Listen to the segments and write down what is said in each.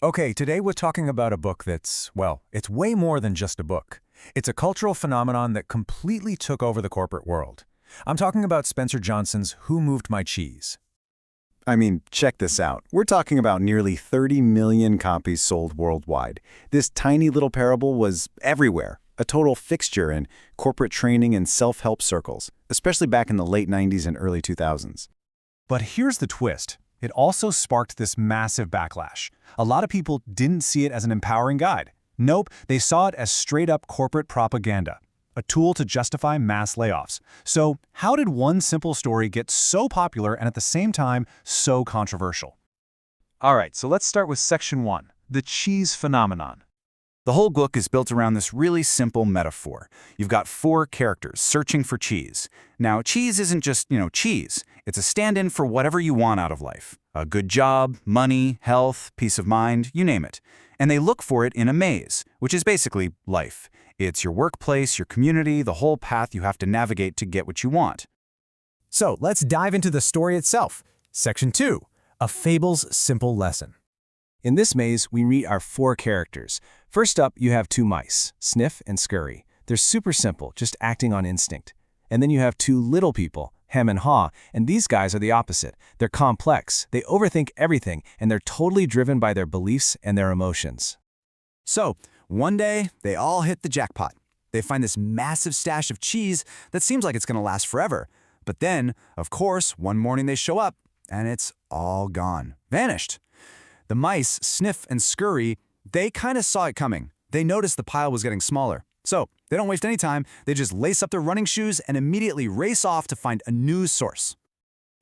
Okay, today we're talking about a book that's, well, it's way more than just a book. It's a cultural phenomenon that completely took over the corporate world. I'm talking about Spencer Johnson's Who Moved My Cheese? I mean, check this out. We're talking about nearly 30 million copies sold worldwide. This tiny little parable was everywhere, a total fixture in corporate training and self-help circles, especially back in the late 90s and early 2000s. But here's the twist. It also sparked this massive backlash. A lot of people didn't see it as an empowering guide. Nope, they saw it as straight-up corporate propaganda, a tool to justify mass layoffs. So how did one simple story get so popular and at the same time so controversial? All right, so let's start with Section 1, the cheese phenomenon. The whole book is built around this really simple metaphor. You've got four characters searching for cheese. Now, cheese isn't just, cheese. It's a stand-in for whatever you want out of life. A good job, money, health, peace of mind, you name it. And they look for it in a maze, which is basically life. It's your workplace, your community, the whole path you have to navigate to get what you want. So let's dive into the story itself. Section 2, A Fable's Simple Lesson. In this maze, we meet our four characters. First up, you have two mice, Sniff and Scurry. They're super simple, just acting on instinct. And then you have two little people, Hem and Haw, and these guys are the opposite. They're complex, they overthink everything, and they're totally driven by their beliefs and their emotions. So, one day, they all hit the jackpot. They find this massive stash of cheese that seems like it's going to last forever. But then, of course, one morning they show up, and it's all gone. Vanished. The mice, Sniff and Scurry, they kind of saw it coming. They noticed the pile was getting smaller. So, they don't waste any time, they just lace up their running shoes and immediately race off to find a new source.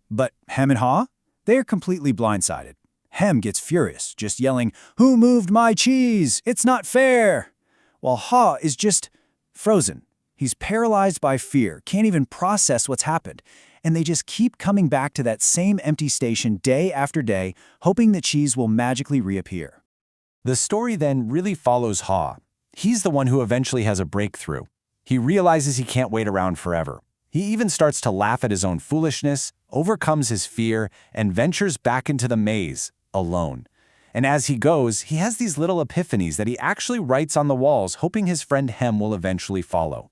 But Hem and Haw? They're completely blindsided. Hem gets furious, just yelling, "Who moved my cheese? It's not fair!" While Haw is just frozen. He's paralyzed by fear, can't even process what's happened. And they just keep coming back to that same empty station day after day, hoping the cheese will magically reappear. The story then really follows Haw. He's the one who eventually has a breakthrough. He realizes he can't wait around forever. He even starts to laugh at his own foolishness, overcomes his fear, and ventures back into the maze, alone. And as he goes, he has these little epiphanies that he actually writes on the walls, hoping his friend Hem will eventually follow.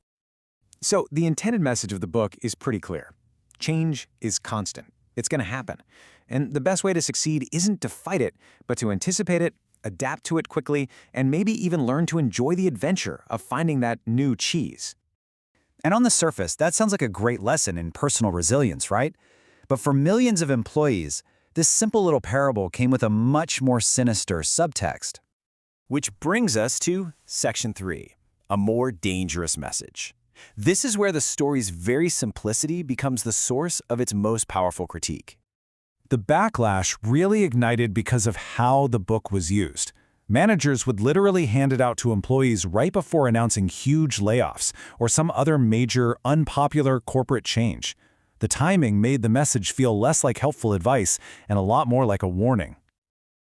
So the intended message of the book is pretty clear. Change is constant. It's going to happen. And the best way to succeed isn't to fight it, but to anticipate it, adapt to it quickly, and maybe even learn to enjoy the adventure of finding that new cheese. And on the surface, that sounds like a great lesson in personal resilience, right? But for millions of employees, this simple little parable came with a much more sinister subtext. Which brings us to Section 3, a more dangerous message. This is where the story's very simplicity becomes the source of its most powerful critique. The backlash really ignited because of how the book was used. Managers would literally hand it out to employees right before announcing huge layoffs or some other major, unpopular corporate change. The timing made the message feel less like helpful advice and a lot more like a warning.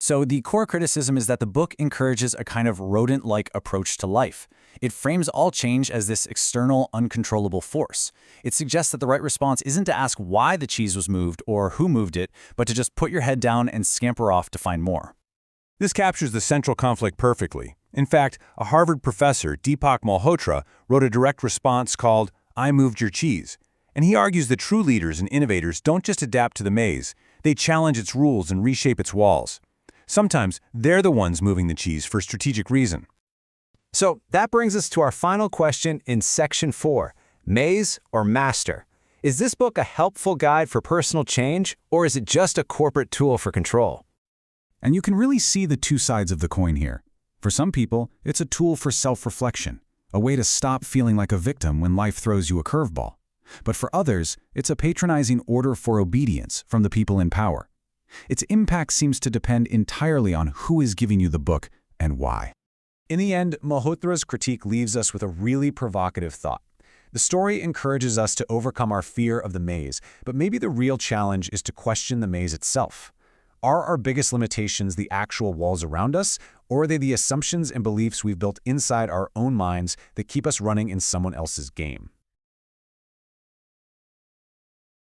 So the core criticism is that the book encourages a kind of rodent-like approach to life. It frames all change as this external, uncontrollable force. It suggests that the right response isn't to ask why the cheese was moved or who moved it, but to just put your head down and scamper off to find more. This captures the central conflict perfectly. In fact, a Harvard professor, Deepak Malhotra, wrote a direct response called "I Moved Your Cheese." And he argues that true leaders and innovators don't just adapt to the maze, they challenge its rules and reshape its walls. Sometimes they're the ones moving the cheese for strategic reason. So that brings us to our final question in Section 4, Maze or Master? Is this book a helpful guide for personal change, or is it just a corporate tool for control? And you can really see the two sides of the coin here. For some people, it's a tool for self-reflection, a way to stop feeling like a victim when life throws you a curveball. But for others, it's a patronizing order for obedience from the people in power. Its impact seems to depend entirely on who is giving you the book and why. In the end, Malhotra's critique leaves us with a really provocative thought. The story encourages us to overcome our fear of the maze, but maybe the real challenge is to question the maze itself. Are our biggest limitations the actual walls around us, or are they the assumptions and beliefs we've built inside our own minds that keep us running in someone else's game?